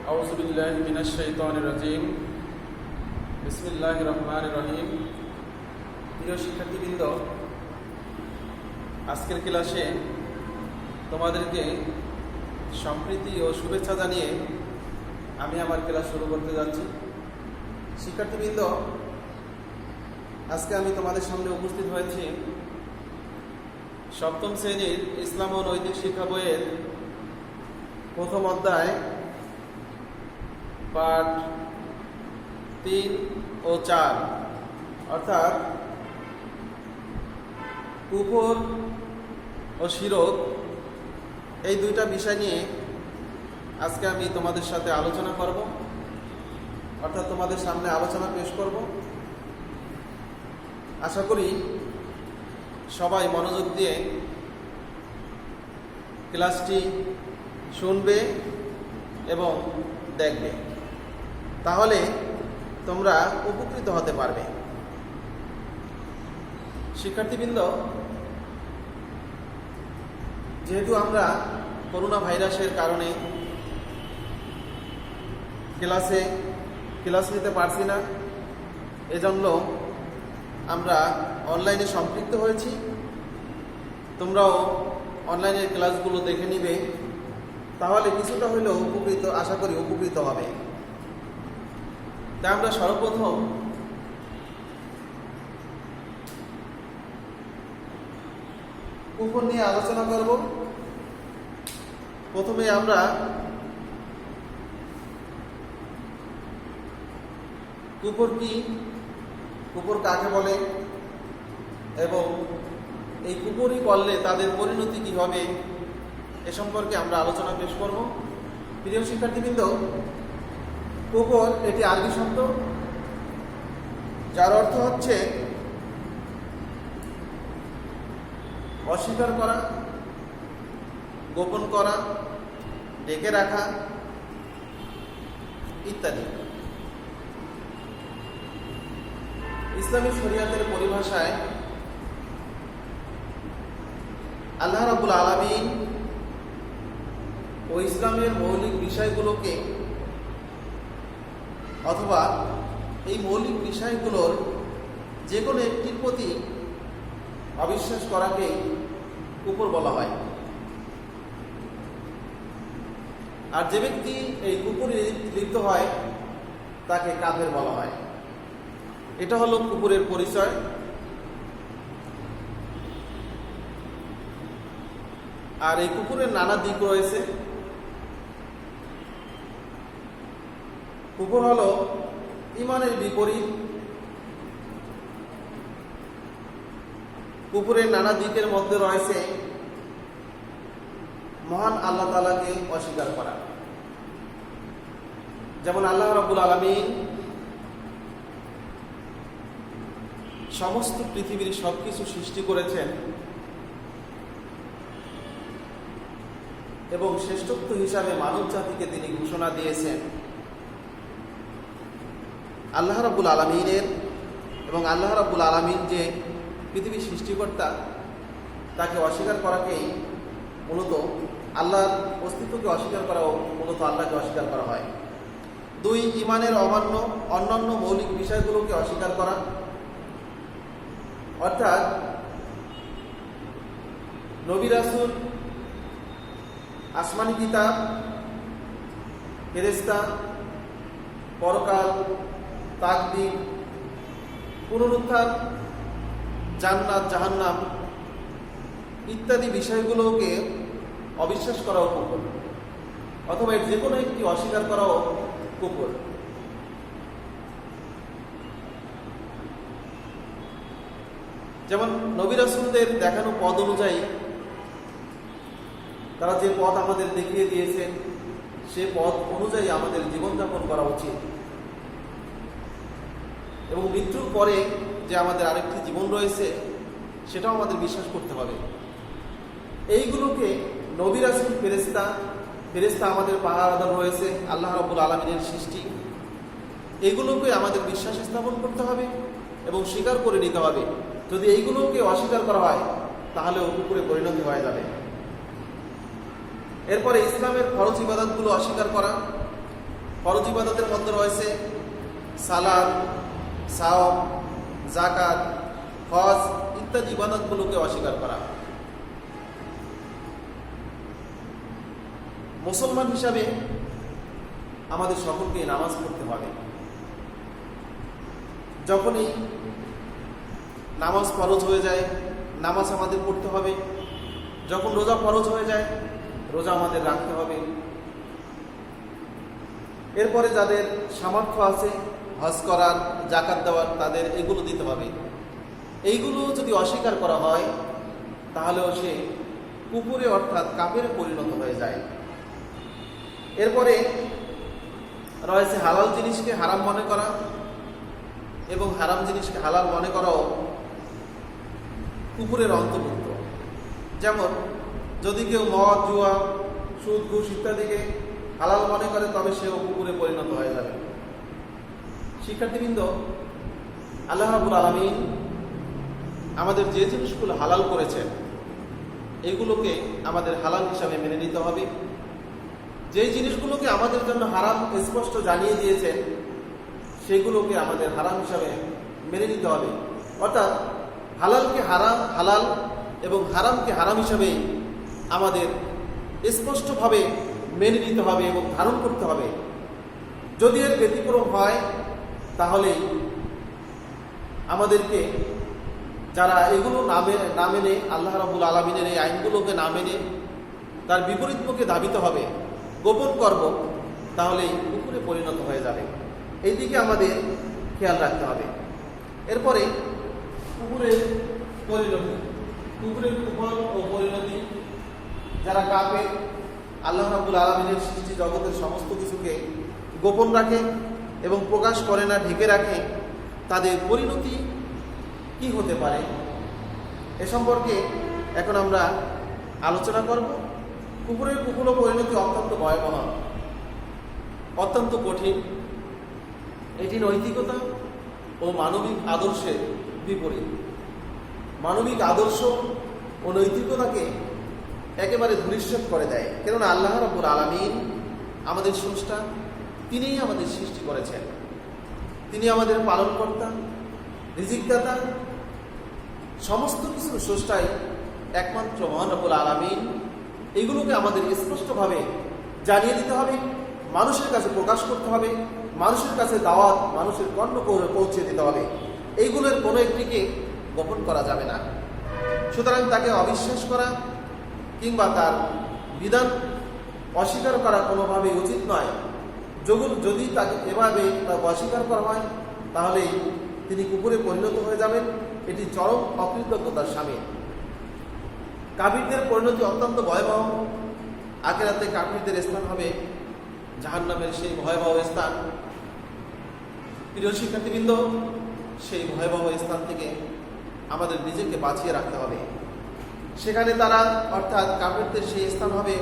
আউযু বিল্লাহি মিনাশ শাইতানির রাজিম। বিসমিল্লাহির রহমানির রহিম। প্রিয় শিক্ষার্থীবৃন্দ, আজকের ক্লাসে তোমাদেরকে সম্প্রীতি ও শুভেচ্ছা জানিয়ে আমি আমার ক্লাস শুরু করতে যাচ্ছি। শিক্ষার্থীবৃন্দ, আজকে আমি তোমাদের সামনে উপস্থিত হয়েছি সপ্তম শ্রেণীর ইসলাম ও নৈতিক শিক্ষা বইয়ের প্রথম অধ্যায় পাঠ 3 ও 4 অর্থাৎ কুফর ও শিরক, এই দুইটা বিষয় নিয়ে আজকে আমি তোমাদের সাথে আলোচনা করব, অর্থাৎ তোমাদের সামনে আলোচনা পেশ করব। আশা করি সবাই মনোযোগ দিয়ে ক্লাসটি শুনবে এবং দেখবে, তাহলে তোমরা উপকৃত হতে পারবে। শিক্ষার্থীবৃন্দ, যেহেতু আমরা করোনা ভাইরাসের কারণে ক্লাস নিতে পারছি না, এজন্য আমরা অনলাইনে সম্পৃক্ত হয়েছি। তোমরাও অনলাইনের ক্লাসগুলো দেখে নিবে, তাহলে কিছুটা হলেও আশা করি উপকৃত হবে। তাই আমরা সর্বপ্রথম কুফর নিয়ে আলোচনা করব। প্রথমে আমরা কুফর কি, কুফর কাকে বলে এবং এই কুফরই করলে তাদের পরিণতি কি হবে এ সম্পর্কে আমরা আলোচনা পেশ করব। প্রিয় শিক্ষার্থীবৃন্দ, কুফর এটি আরবি শব্দ, যার অর্থ হচ্ছে অস্বীকার করা, গোপন করা, ঢেকে রাখা ইত্যাদি। ইসলামী শরিয়াতের পরিভাষায় আল্লাহ রাব্বুল আলামিন ও ইসলামের মৌলিক বিষয়গুলোকে অথবা এই মৌলিক বিষয়গুলোর যে কোনো একটির প্রতি অবিশ্বাস করাকে কুফর বলা হয়। আর যে ব্যক্তি এই কুফরে লিপ্ত হয় তাকে কাফের বলা হয়। এটা হলো কুফরের পরিচয়। আর এই কুফরের নানা দিক রয়েছে। কুফর হলো ঈমানের বিপরীত। কুফরের নানা দিকের মধ্যে রয়েছে মহান আল্লাহ তাআলাকে অস্বীকার করা। যেমন আল্লাহ রাব্বুল আলামিন সমস্ত পৃথিবীর সবকিছু সৃষ্টি করেছেন এবং শ্রেষ্ঠত্ব হিসাবে মানব জাতিকে তিনি ঘোষণা দিয়েছেন। আল্লাহ রাব্বুল আলামিনের এবং আল্লাহ রাব্বুল আলামিন যে পৃথিবীর সৃষ্টিকর্তা, তাকে অস্বীকার করাকেই মূলত আল্লাহর অস্তিত্বকে অস্বীকার করাও মূলত আল্লাহকে অস্বীকার করা হয়। 2, ঈমানের অন্যান্য মৌলিক বিষয়গুলোকে অস্বীকার করা, অর্থাৎ নবী রাসূল, আসমানি কিতাব, ফেরেশতা, পরকাল, তাকদীর, পুনরুত্থান, জান্নাত, জাহান্নাম ইত্যাদি বিষয়গুলোকে অবিশ্বাস করাও কুফর, অথবা এর যে কোনো একটি অস্বীকার করাও কুফর। যেমন নবী রাসূলদের দেখানো পথ অনুযায়ী তারা যে পথ আমাদের দেখিয়ে দিয়েছেন, সে পথ অনুযায়ী আমাদের জীবনযাপন করা উচিত এবং মৃত্যুর পরে যে আমাদের আরেকটি জীবন রয়েছে সেটাও আমাদের বিশ্বাস করতে হবে। এইগুলোকে নবী রাসূল, ফেরেশতা আমাদের পাহারাদার রয়েছে, আল্লাহ রাব্বুল আলামিনের সৃষ্টি, এইগুলোকে আমাদের বিশ্বাস স্থাপন করতে হবে এবং স্বীকার করে নিতে হবে। যদি এইগুলোকে অস্বীকার করা হয় তাহলে কুফরে পরিণত হয়ে যাবে। এরপরে ইসলামের ফরজ ইবাদতগুলো অস্বীকার করা, ফরজ ইবাদতের মধ্যে রয়েছে সালাত, সাওম, যাকাত, হজ ইত্যাদি ইবাদতগুলোকে অস্বীকার করা। মুসলমান হিসাবে আমাদের সকলকে নামাজ পড়তে হবে। যখনই নামাজ ফরজ হয়ে যায়, নামাজ আমাদের পড়তে হবে। যখন রোজা ফরজ হয়ে যায়, রোজা আমাদের রাখতে হবে। এরপরে যাদের সামর্থ্য আছে হজ করার, যাকাত দেওয়ার, তাদের এগুলো দিতে হবে। এইগুলো যদি অস্বীকার করা হয় তাহলেও সে কুফরে অর্থাৎ কাফেরে পরিণত হয়ে যায়। এরপরে রয়েছে হালাল জিনিসকে হারাম মনে করা এবং হারাম জিনিসকে হালাল মনে করাও কুফরের অন্তর্ভুক্ত। যেমন যদি কেউ মদ, জুয়া, সুদ, ঘুষ ইত্যাদিকে হালাল মনে করে তবে সেও কুফরে পরিণত হয়ে যাবে। শিক্ষার্থীবৃন্দ, আল্লাহ রাব্বুল আলামিন আমাদের যে জিনিসগুলো হালাল করেছেন এগুলোকে আমাদের হালাল হিসাবে মেনে নিতে হবে। যে জিনিসগুলোকে আমাদের জন্য হারাম স্পষ্ট জানিয়ে দিয়েছেন সেগুলোকে আমাদের হারাম হিসাবে মেনে নিতে হবে। অর্থাৎ হালালকে হালাল এবং হারামকে হারাম হিসাবে আমাদের স্পষ্টভাবে মেনে নিতে হবে এবং ধারণ করতে হবে। যদি এর ব্যতিক্রম হয় তাহলে আমাদেরকে, যারা এগুলো না মেনে আল্লাহ রাব্বুল আলামিনের এই আইনগুলোকে না মেনে তার বিপরীতমুখে ধাবিত হবে, গোপন করব, তাহলে কুফরে পরিণত হয়ে যাবে। এই দিকে আমাদের খেয়াল রাখতে হবে। এরপরে কুফরের পরিণতি, কুফরের কুফল ও পরিণতি, যারা কাফের, আল্লাহ রাব্বুল আলামিনের সৃষ্টি জগতের সমস্ত কিছুকে গোপন রাখে এবং প্রকাশ করে না, ঢেকে রাখে, তাদের পরিণতি কি হতে পারে এ সম্পর্কে এখন আমরা আলোচনা করব। কুফরের কুফল ও পরিণতি অত্যন্ত ভয়াবহ, অত্যন্ত কঠিন। এটি নৈতিকতা ও মানবিক আদর্শের বিপরীত। মানবিক আদর্শ ও নৈতিকতাকে একেবারে ধূলিসাৎ করে দেয়। কেননা আল্লাহ রাব্বুল আলামিন আমাদের স্রষ্টা, তিনিই আমাদের সৃষ্টি করেছেন, তিনি আমাদের পালনকর্তা, রিজিকদাতা, সমস্ত কিছুর স্রষ্টাই একমাত্র মহান রব্বুল আলামিন। এইগুলোকে আমাদের স্পষ্টভাবে জানিয়ে দিতে হবে, মানুষের কাছে প্রকাশ করতে হবে, মানুষের কাছে দাওয়াত, মানুষের কর্ণ করে পৌঁছে দিতে হবে। এইগুলোর কোনো একটিকে গোপন করা যাবে না। সুতরাং তাকে অবিশ্বাস করা কিংবা তার বিধান অস্বীকার করা কোনোভাবেই উচিত নয়। যদি তাকে এভাবে অস্বীকার করা হয় তাহলে তিনি কুফরে পরিণত হয়ে যাবেন। এটি চরম অকৃতজ্ঞতার শামিল। কাফিরদের পরিণতি অত্যন্ত ভয়াবহ। আখিরাতে কাফিরদের স্থান হবে জাহান্নামের সেই ভয়াবহ স্থান। প্রিয় শিক্ষার্থীবৃন্দ, সেই ভয়াবহ স্থান থেকে আমাদের নিজেকে বাঁচিয়ে রাখতে হবে। সেখানে তারা, অর্থাৎ কাফিরদের সেই স্থান হবে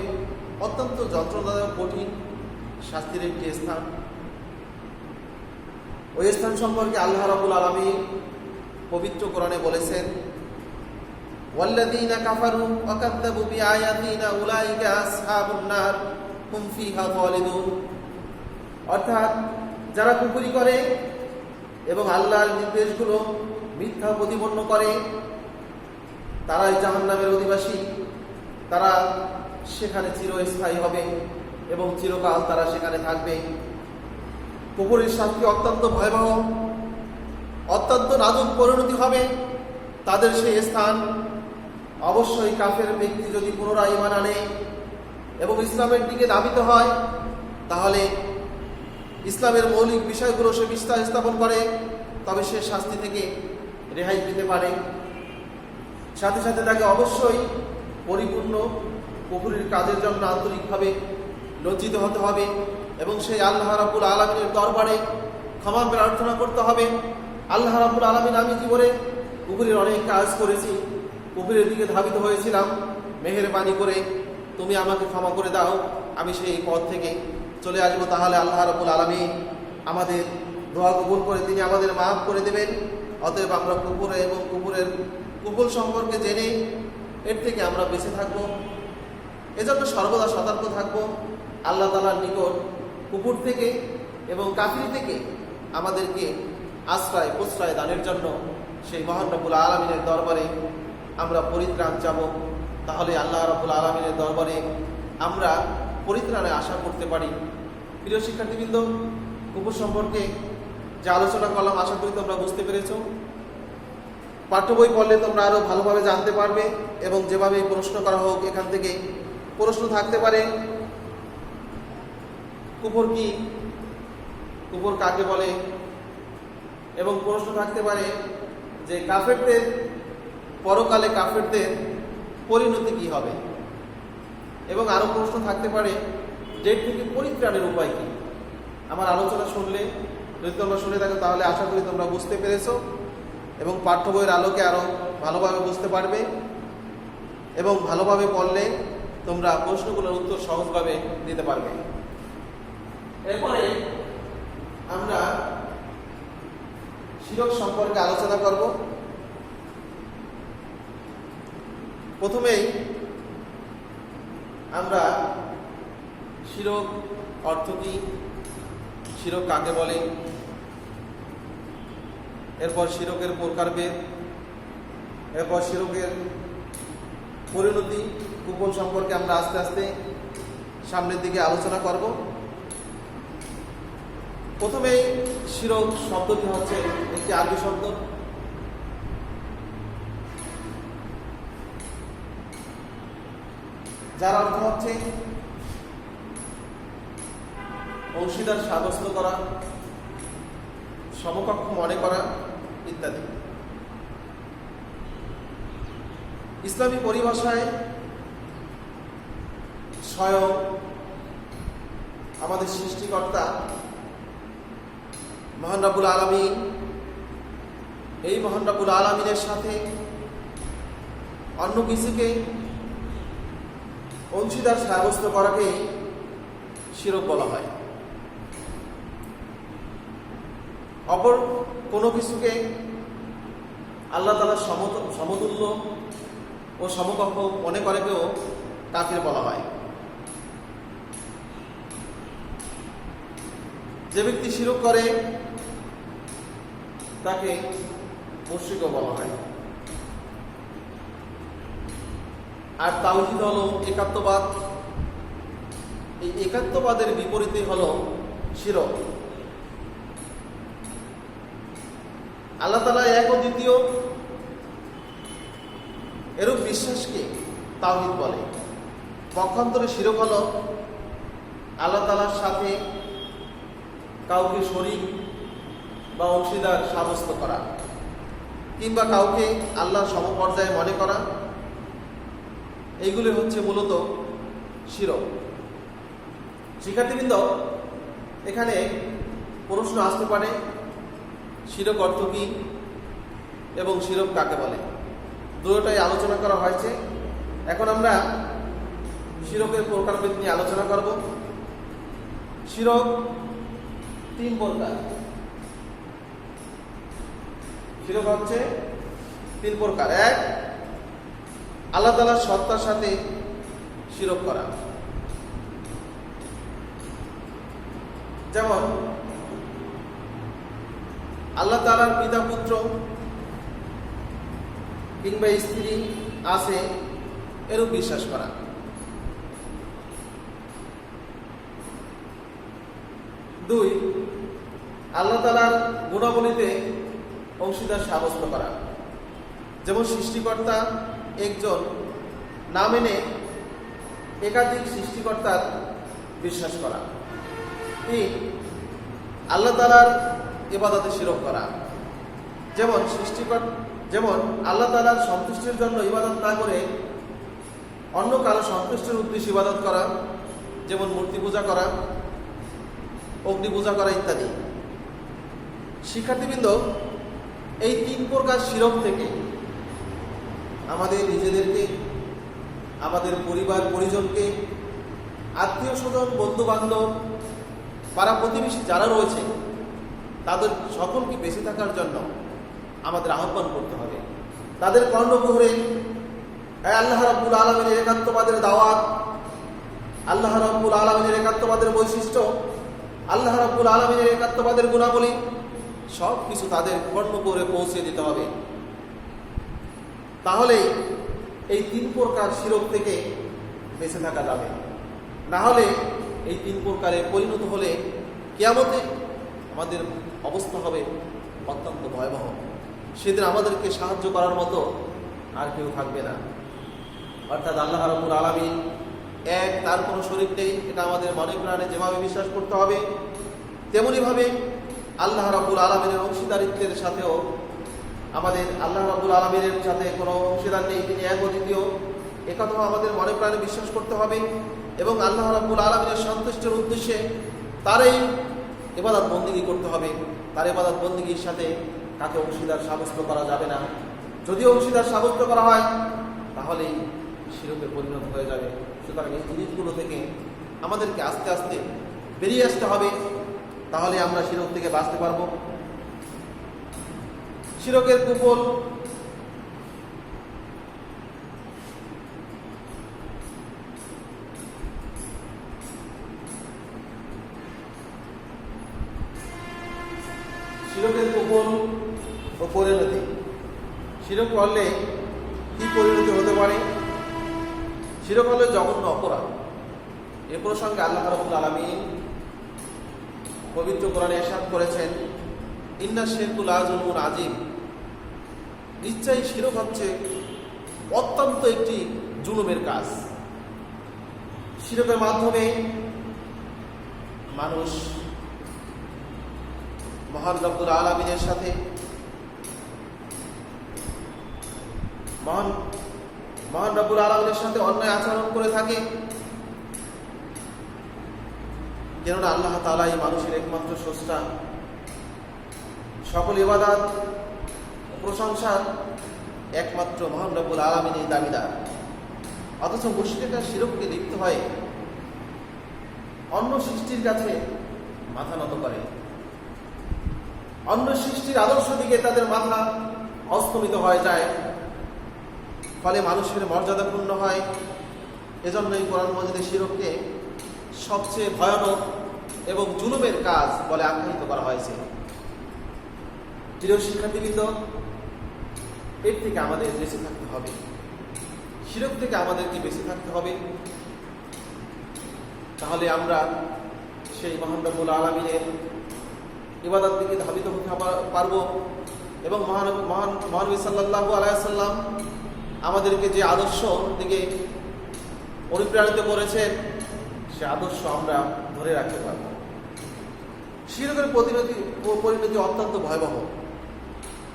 অত্যন্ত যন্ত্রণাদায়ক, কঠিন শাস্তির একটি স্থান। ওই স্থান সম্পর্কে আল্লাহ রাব্বুল আলামিন পবিত্র কোরআনে বলেছেন, ওয়াল্লাযীনা কাফারু ওয়া কাযযাবু বিআয়াতিনা উলাইকা আসহাবুন নার হুম ফিহা খালিদুন। অর্থাৎ যারা কুফরি করে এবং আল্লাহর নির্দেশগুলো মিথ্যা প্রতিপন্ন করে তারাই জাহান্নামের অধিবাসী। তারা সেখানে চিরস্থায়ী হবে এবং চিরকাল তারা সেখানে থাকবে। কুফরের শাস্তি অত্যন্ত ভয়াবহ, অত্যন্ত নাজুক পরিণতি হবে তাদের সেই স্থান। অবশ্যই কাফের ব্যক্তি যদি পুনরায় ঈমান আনে এবং ইসলামের দিকে ধাবিত হয় তাহলে ইসলামের মৌলিক বিষয়গুলো সে স্থাপন করে, তবে সে শাস্তি থেকে রেহাই পেতে পারে। সাথে সাথে তাকে অবশ্যই পরিপূর্ণ কুফরির কাজের জন্য আন্তরিকভাবে লজ্জিত হতে হবে এবং সেই আল্লাহ রাব্বুল আলামিনের দরবারে ক্ষমা প্রার্থনা করতে হবে। আল্লাহ রাব্বুল আলামিন, আমি জীবনে কুফরির অনেক কাজ করেছি, কুফরির দিকে ধাবিত হয়েছিলাম, মেহেরবানি করে তুমি আমাকে ক্ষমা করে দাও, আমি সেই পথ থেকে চলে আসবো। তাহলে আল্লাহ রাব্বুল আলামিন আমাদের দোয়া কবুল করে তিনি আমাদের মাফ করে দেবেন। অতএব আমরা কুফরে এবং কুফর সম্পর্কে জেনে এর থেকে আমরা বেঁচে থাকবো। এজন্য সর্বদা সতর্ক থাকবো, আল্লাহ তাআলার নিকট কুফর থেকে এবং কাফির থেকে আমাদেরকে আশ্রয় প্রশ্রয় দানের জন্য সেই মহান রব্বুল আলামিনের দরবারে আমরা পরিত্রাণ চাব। তাহলে আল্লাহ রব্বুল আলামিনের দরবারে আমরা পরিত্রাণের আশা করতে পারি। প্রিয় শিক্ষার্থীবৃন্দ, কুফর সম্পর্কে যে আলোচনা করলাম আশা করি তোমরা বুঝতে পেরেছো। পাঠ্য বই পড়লে তোমরা আরও ভালোভাবে জানতে পারবে এবং যেভাবে প্রশ্ন করা হোক এখান থেকে প্রশ্ন থাকতে পারে, কুফর কি, কুফর কাকে বলে, এবং প্রশ্ন থাকতে পারে যে কাফেরদের পরকালে কাফেরদের পরিণতি কি হবে, এবং আরও প্রশ্ন থাকতে পারে যে এর থেকে পরিত্রাণের উপায় কি। আমার আলোচনা শুনলে যদি তোমরা শুনে থাকো তাহলে আশা করি তোমরা বুঝতে পেরেছো এবং পাঠ্য বইয়ের আলোকে আরও ভালোভাবে বুঝতে পারবে এবং ভালোভাবে পড়লে তোমরা প্রশ্নগুলোর উত্তর সহজভাবে দিতে পারবে। এরপরে আমরা শিরক সম্পর্কে আলোচনা করব। প্রথমেই আমরা শিরক অর্থ কি, শিরক কাকে বলে, এরপর শিরকের প্রকারভেদ, এরপর শিরকের পরিণতি, কুফর সম্পর্কে আমরা আস্তে আস্তে সামনের দিকে আলোচনা করব। প্রথমেই শিরক শব্দটি হচ্ছে একটি আরবি শব্দ, যার অর্থ হচ্ছে অংশীদার সাব্যস্ত করা, সমকক্ষ মনে করা ইত্যাদি। ইসলামী পরিভাষায় স্বয়ং আমাদের সৃষ্টিকর্তা মহান রব্বুল আলামিন, এই মহান রব্বুল আলামিনের সাথে অন্য কিছুকে অংশীদার সাব্যস্ত করাকে শিরক বলা হয়। অপর কোনো কিছুকে আল্লাহ তাআলার সমতুল্য ও সমকক্ষ মনে করেকেও কাফির বলা হয়। যে ব্যক্তি শিরক করে তাকে মুশরিকও বলা হয়। আর তাওহীদ হলো একাত্মবাদ, এই একাত্মবাদের বিপরীতে হলো শিরক। আল্লাহ তাআলা এক ও দ্বিতীয় এরূপ বিশ্বাসকে তাওহীদ বলে। পক্ষান্তরে শিরক হলো আল্লাহ তাআলার সাথে কাউকে শরীক বা অংশীদার সাব্যস্ত করা কিংবা কাউকে আল্লাহর সমপর্যায়ে মনে করা, এইগুলি হচ্ছে মূলত শিরক। শিক্ষার্থীবৃন্দ, এখানে প্রশ্ন আসতে পারে শিরক অর্থ কি এবং শিরক কাকে বলে, দুটোটাই আলোচনা করা হয়েছে। এখন আমরা শিরকের প্রকারভেদ নিয়ে আলোচনা করব। শিরক তিন প্রকার। শিরক হচ্ছে তিন প্রকার। এক, আল্লাহ তাআলার সত্তার সাথে শিরক করা, যেমন আল্লাহ তাআলার পিতা পুত্র কিংবা স্ত্রী আছে এরূপ বিশ্বাস করা। দুই, আল্লাহ তাআলার গুণাবলীতে অংশীদার সাব্যস্ত করা, যেমন সৃষ্টিকর্তা একজন না মেনে একাধিক সৃষ্টিকর্তার বিশ্বাস করা। তিন, আল্লাহ তাআলার ইবাদতে শিরক করা, যেমন আল্লাহ তাআলার সন্তুষ্টির জন্য ইবাদত না করে অন্য কারো সন্তুষ্টির উদ্দেশ্যে ইবাদত করা, যেমন মূর্তি পূজা করা, অগ্নি পূজা করা ইত্যাদি। শিক্ষার্থীবৃন্দ, এই তিন প্রকার শিরক থেকে আমাদের নিজেদেরকে, আমাদের পরিবার পরিজনকে, আত্মীয় স্বজন, বন্ধু বান্ধব, পাড়া প্রতিবেশী যারা রয়েছে তাদের সকলকে বেঁচে থাকার জন্য আমাদের আহ্বান করতে হবে। তাদের কর্ণকুহরে আল্লাহ রাব্বুল আলামিনের একাত্মবাদের দাওয়াত, আল্লাহ রাব্বুল আলামিনের একাত্মবাদের বৈশিষ্ট্য আল্লাহ রাব্বুল আলামিনের একাত্মবাদের গুণাবলী সব কিছু তাদের কর্ম করে পৌঁছে দিতে হবে। তাহলে এই 3 প্রকার শিরক থেকে বেঁচে থাকা যাবে। না হলে এই 3 প্রকারে পরিণত হলে কিয়ামতে আমাদের অবস্থা হবে অত্যন্ত ভয়াবহ। সেদিন আমাদেরকে সাহায্য করার মতো আর কেউ থাকবে না। অর্থাৎ আল্লাহ রাব্বুল আলামিন এক, তার কোনো শরীক নেই, এটা আমাদের মনে প্রাণে যেভাবে বিশ্বাস করতে হবে, তেমনিভাবে আল্লাহ রাব্বুল আলামিনের অংশীদারিত্বের সাথেও আমাদের আল্লাহ রাব্বুল আলামিনের সাথে কোনো অংশীদার নেই, তিনি এক অদ্বিতীয়, একথাও আমাদের মনে প্রাণে বিশ্বাস করতে হবে। এবং আল্লাহ রাব্বুল আলামিনের সন্তুষ্টির উদ্দেশ্যে তারই ইবাদত বন্দেগী করতে হবে। তার ইবাদত বন্দেগীর সাথে কাকে অংশীদার সাব্যস্ত করা যাবে না। যদি অংশীদার সাব্যস্ত করা হয় তাহলেই শিরকে পরিণত হয়ে যাবে। সুতরাং এই জিনিসগুলো থেকে আমাদেরকে আস্তে আস্তে বেরিয়ে আসতে হবে, তাহলে আমরা শিরক থেকে বাঁচতে পারব। শিরকের কুফল ও পরিণতি। শিরক করলে কি পরিণতি হতে পারে? শিরক হলে জঘন্য অপরাধ। এ প্রসঙ্গে আল্লাহ রাব্বুল আলামিন পবিত্র কোরআনে ইরশাদ করেছেন, ইন্না শিরকু লাযুলমুন আযীম। নিশ্চয়ই শিরক হচ্ছে অত্যন্ত একটি জুলুমের কাজ। শিরকের মাধ্যমে মানুষ মহান রব্বুল আলামিনের সাথে মহান রব্বুল আলামিনের সাথে অন্যায় আচরণ করে থাকে। কেননা আল্লাহ তাআলাই মানুষের একমাত্র স্রষ্টা, সকল ইবাদত প্রশংসা একমাত্র মহান রব্বুল আলামিনের দাবিদার। অথচ মুশরিকরা শিরকে লিপ্ত হয় অন্য সৃষ্টির কাছে মাথা নত করে, অন্য সৃষ্টির আদর্শ দিকে তাদের মাথা অস্তমিত হয়ে যায়, ফলে মানুষের মর্যাদা পূর্ণ হয়। এজন্যই কোরআন মাজিদে শিরককে সবচেয়ে ভয়ানক এবং জুলুমের কাজ বলে আখ্যায়িত করা হয়েছে। প্রিয় শিক্ষার্থীবৃন্দ, এর থেকে আমাদের বেঁচে থাকতে হবে, শিরক থেকে আমাদেরকে বেঁচে থাকতে হবে। তাহলে আমরা সেই মহান রব্বুল আলামিনের ইবাদত দিকে ধাবিত হতে পারবো। এবং মহানবী সাল্লাল্লাহু আলাইহি ওয়াসাল্লাম আমাদেরকে যে আদর্শ দিকে অনুপ্রাণিত করেছেন, সে আদর্শ আমরা ধরে রাখতে পারব। শিরকের পরিণতি অত্যন্ত ভয়াবহ।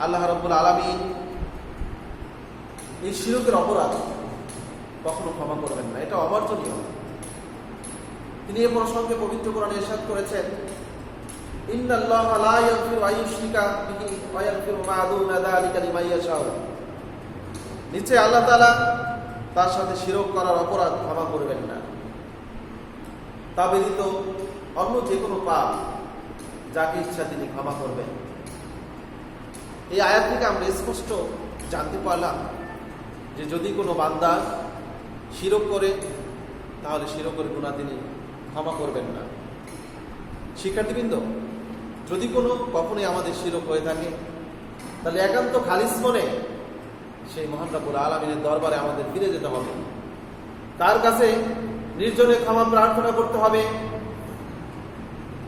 আল্লাহ রাব্বুল আলামিন এই শিরকের অপরাধ কখনো ক্ষমা করবেন না, এটা অমার্জনীয়। তিনি এই প্রসঙ্গে পবিত্র কোরআনে ইরশাদ করেছেন, ইন্নাল্লাহা লা ইয়াগফিরু আন ইউশরিকা বিহি ওয়া ইয়াগফিরু মা দুনা যালিকা লিমান ইয়াশাউ। নিশ্চয়ই আল্লাহ তাআলা তার সাথে শিরক করার অপরাধ ক্ষমা করবেন না, তা ব্যতীত অন্য যে কোনো পাপ যাকে ইচ্ছা তিনি ক্ষমা করবেন। এই আয়াত থেকে আমরা স্পষ্ট জানতে পারলাম যে যদি কোনো বান্দা শিরক করে তাহলে শিরকের গুনাহ তিনি ক্ষমা করবেন না। শিক্ষার্থীবৃন্দ, যদি কখনোই আমাদের শিরক হয়ে থাকে তাহলে একান্ত খালিস মনে সেই মহান রব্বুল আলামিনের দরবারে আমাদের ফিরে যেতে হবে, তার কাছে নির্জনে ক্ষমা প্রার্থনা করতে হবে।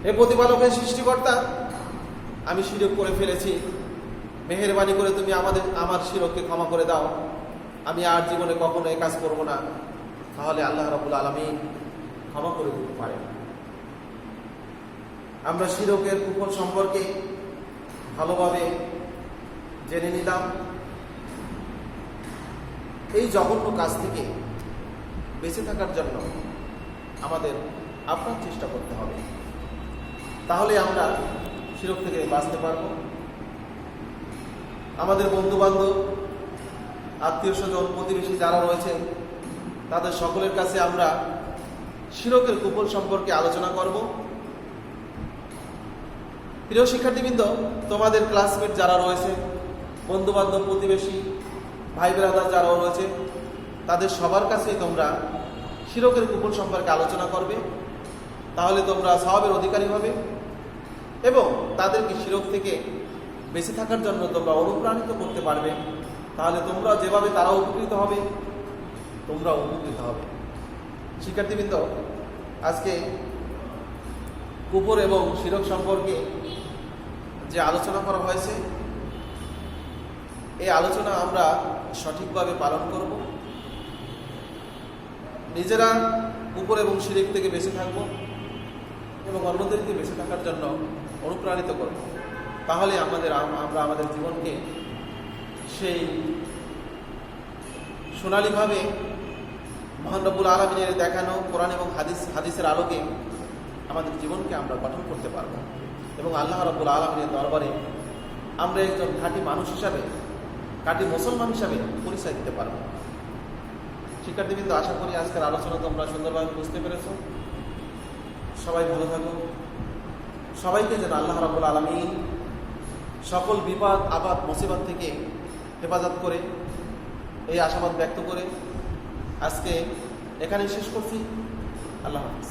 হে প্রতিপালকের সৃষ্টিকর্তা, আমি শিরক করে ফেলেছি, মেহেরবানি করে তুমি আমার শিরককে ক্ষমা করে দাও, আমি আর জীবনে কখনো এই কাজ করব না। তাহলে আল্লাহ রাব্বুল আলামিন ক্ষমা করে দিতে পারেন। আমরা শিরকের কুফল সম্পর্কে ভালোভাবে জেনে নিলাম। এই জঘন্য কাজ থেকে বেঁচে থাকার জন্য আমাদের আপ্রাণ চেষ্টা করতে হবে, তাহলে আমরা শিরক থেকে বাঁচতে পারব। আমাদের বন্ধু বান্ধব, আত্মীয় স্বজন, প্রতিবেশী যারা রয়েছে তাদের সকলের কাছে আমরা শিরকের কুফল সম্পর্কে আলোচনা করব। প্রিয় শিক্ষার্থীবৃন্দ, তোমাদের ক্লাসমেট যারা রয়েছে, বন্ধু বান্ধব, প্রতিবেশী, ভাই ব্রাদার যারা রয়েছে, তাদের সবার কাছেই তোমরা শিরকের কুফল সম্পর্কে আলোচনা করবে। তাহলে তোমরা সওয়াবের অধিকারী হবে এবং তাদেরকে শিরক থেকে বেঁচে থাকার জন্য তোমরা অনুপ্রাণিত করতে পারবে। তাহলে তোমরা যেভাবে তারা উপকৃত হবে তোমরা উপকৃত হবে। শিক্ষার্থীবৃন্দ, আজকে কুফর এবং শিরক সম্পর্কে যে আলোচনা করা হয়েছে, এই আলোচনা আমরা সঠিকভাবে পালন করব, নিজেরা কুফর এবং শিরক থেকে বেঁচে থাকব এবং অন্যদেরকে বেঁচে থাকার জন্য অনুপ্রাণিত করব। তাহলে আমরা আমাদের জীবনকে সেই সোনালীভাবে মহান রব্বুল আলামিনের দেখানো কোরআন এবং হাদিসের আলোকে আমাদের জীবনকে আমরা গঠন করতে পারব এবং আল্লাহ রব্বুল আলামিনের দরবারে আমরা একজন খাঁটি মানুষ হিসাবে, খাঁটি মুসলমান হিসাবে পরিচয় দিতে পারব। শিক্ষার্থীবৃন্দ, আশা করি আজকের আলোচনা তোমরা সুন্দরভাবে বুঝতে পেরেছ। সবাই ভালো থাকো। সবাইকে যেন আল্লাহ রাব্বুল আলামিন সকল বিপদ আপদ মুসিবত থেকে হেফাজত করে, এই আশাবাদ ব্যক্ত করে আজকে এখানে শেষ করছি। আল্লাহ হাফেজ।